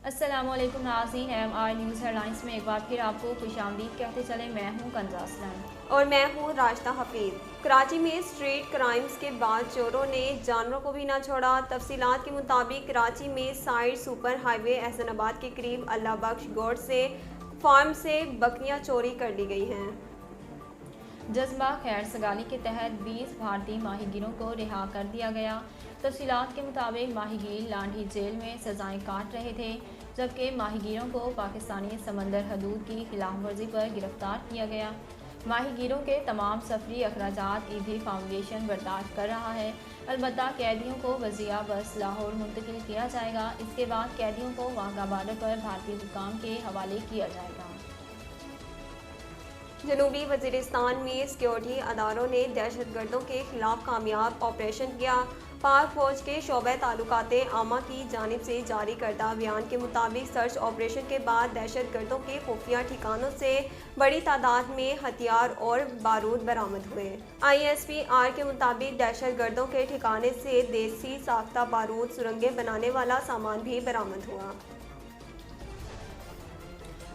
अस्सलाम वालेकुम नाज़रीन, MI न्यूज़ हेडलाइंस में एक बार फिर आपको खुशामदीद कहते चले। मैं हूँ कंजा असलम और मैं हूँ राशिदा हफीज। कराची में स्ट्रीट क्राइम्स के बाद चोरों ने जानवरों को भी ना छोड़ा। तफसीलात के मुताबिक कराची में साइड सुपर हाईवे एहसनाबाद के करीब अल्लाह बख्श गोड से फार्म से बकरियां चोरी कर ली गई हैं। जज्बा खैर सगाली के तहत 20 भारतीय माहीगीरों को रिहा कर दिया गया। तफसीलात के मुताबिक माहीगीर लांढी जेल में सजाएं काट रहे थे, जबकि माहीगीरों को पाकिस्तानी समंदर हदूद की खिलाफ वर्जी पर गिरफ्तार किया गया। माहीगीरों के तमाम सफरी अखराजात ईदी फाउंडेशन बर्दाश्त कर रहा है। अलबत्ता कैदियों को वजिया बस लाहौर मुंतकिल किया जाएगा। इसके बाद कैदियों को वाघा बॉर्डर पर भारतीय हुकाम के हवाले किया जाएगा। जनूबी वजीरिस्तान में सिक्योरिटी अदारों ने दहशतगर्दों के खिलाफ कामयाब ऑपरेशन किया। पाक फौज के शोबे ताल्लुकाते आमा की जानिब से जारी करदा बयान के मुताबिक सर्च ऑपरेशन के बाद दहशतगर्दों के खुफिया ठिकानों से बड़ी तादाद में हथियार और बारूद बरामद हुए। ISPR के मुताबिक दहशतगर्दों के ठिकाने से देसी साख्ता बारूद, सुरंगें बनाने वाला सामान भी बरामद हुआ।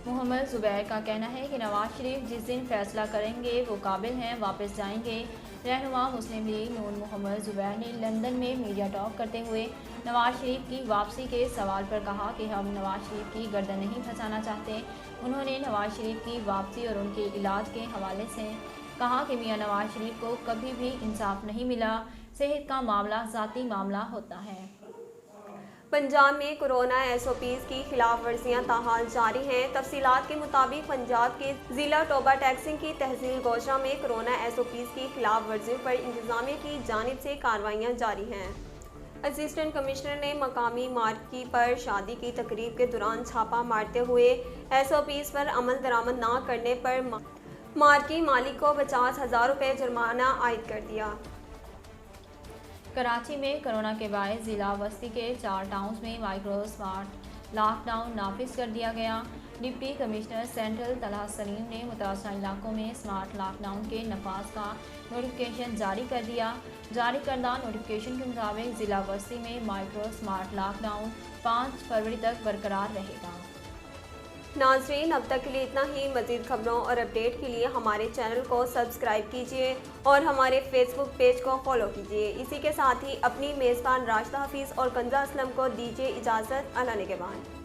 मोहम्मद ज़ुबैर का कहना है कि नवाज शरीफ जिस दिन फैसला करेंगे वो काबिल हैं, वापस जाएंगे। रहनुमा मुस्लिम लीग नून मोहम्मद ज़ुबैर ने लंदन में मीडिया टॉक करते हुए नवाज शरीफ की वापसी के सवाल पर कहा कि हम नवाज शरीफ की गर्दन नहीं फंसाना चाहते। उन्होंने नवाज शरीफ की वापसी और उनके इलाज के हवाले से कहा कि मियां नवाज शरीफ को कभी भी इंसाफ नहीं मिला। सेहत का मामला ज़ाती मामला होता है। पंजाब में कोरोना SOPs की खिलाफ वर्जियाँ ताहाल जारी हैं। तफसीलात के मुताबिक पंजाब के ज़िला टोबा टैक्सिंग की तहसील गोशा में कोरोना SOPs की खिलाफ वर्जियों पर इंतजामिया की जानिब से कार्रवाइयाँ जारी हैं। असिस्टेंट कमिश्नर ने मकामी मार्की पर शादी की तकरीब के दौरान छापा मारते हुए SOPs पर अमल दरामद न करने पर मार्की मालिक को 50,000 रुपये जुर्माना आयद कर दिया। कराची में कोरोना के बायस ज़िला वस्ती के 4 टाउन्स में माइक्रो स्मार्ट लॉकडाउन नाफिज कर दिया गया। Deputy commissioner central Talha Salim ने मुतासरा इलाकों में स्मार्ट लॉकडाउन के नफाज का नोटिफिकेशन जारी कर दिया। जारी करदा नोटिफिकेशन के मुताबिक ज़िला वस्ती में माइक्रो स्मार्ट लॉकडाउन 5 फरवरी तक बरकरार रहेगा। नाज़रीन, अब तक के लिए इतना ही। मज़ीद खबरों और अपडेट के लिए हमारे चैनल को सब्सक्राइब कीजिए और हमारे फेसबुक पेज को फॉलो कीजिए। इसी के साथ ही अपनी मेज़बान राशिदा हफीज़ और कंजा असलम को दीजिए इजाज़त। अल्लाह निगहबान।